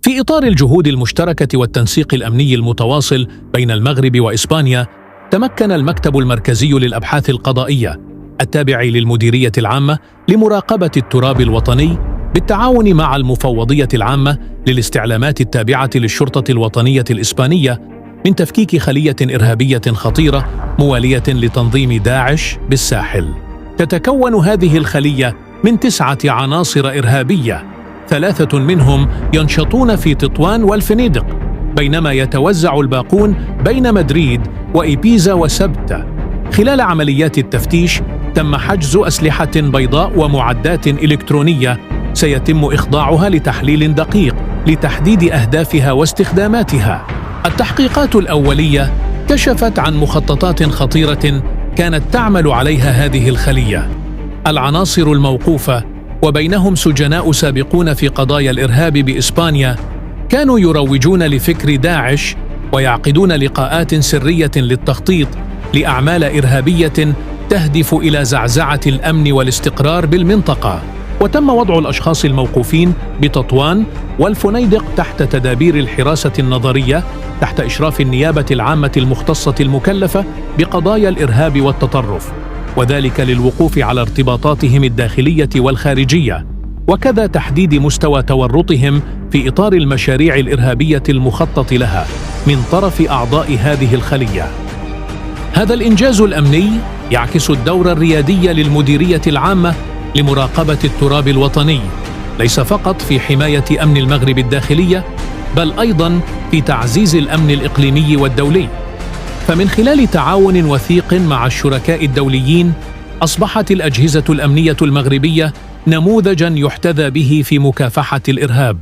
في إطار الجهود المشتركة والتنسيق الأمني المتواصل بين المغرب وإسبانيا، تمكن المكتب المركزي للأبحاث القضائية التابع للمديرية العامة لمراقبة التراب الوطني بالتعاون مع المفوضية العامة للاستعلامات التابعة للشرطة الوطنية الإسبانية من تفكيك خلية إرهابية خطيرة موالية لتنظيم داعش بالساحل. تتكون هذه الخلية من 9 عناصر إرهابية، 3 منهم ينشطون في تطوان والفنيدق، بينما يتوزع الباقون بين مدريد وإيبيزا وسبتة. خلال عمليات التفتيش تم حجز أسلحة بيضاء ومعدات إلكترونية سيتم إخضاعها لتحليل دقيق لتحديد أهدافها واستخداماتها. التحقيقات الأولية كشفت عن مخططات خطيرة كانت تعمل عليها هذه الخلية. العناصر الموقوفة وبينهم سجناء سابقون في قضايا الإرهاب بإسبانيا كانوا يروجون لفكر داعش ويعقدون لقاءات سرية للتخطيط لأعمال إرهابية تهدف إلى زعزعة الأمن والاستقرار بالمنطقة. وتم وضع الأشخاص الموقوفين بتطوان والفنيدق تحت تدابير الحراسة النظرية تحت إشراف النيابة العامة المختصة المكلفة بقضايا الإرهاب والتطرف، وذلك للوقوف على ارتباطاتهم الداخلية والخارجية، وكذا تحديد مستوى تورطهم في إطار المشاريع الإرهابية المخطط لها من طرف أعضاء هذه الخلية. هذا الإنجاز الأمني يعكس الدور الريادي للمديرية العامة لمراقبة التراب الوطني، ليس فقط في حماية أمن المغرب الداخلية، بل أيضاً في تعزيز الأمن الإقليمي والدولي. فمن خلال تعاون وثيق مع الشركاء الدوليين، أصبحت الأجهزة الأمنية المغربية نموذجاً يحتذى به في مكافحة الإرهاب.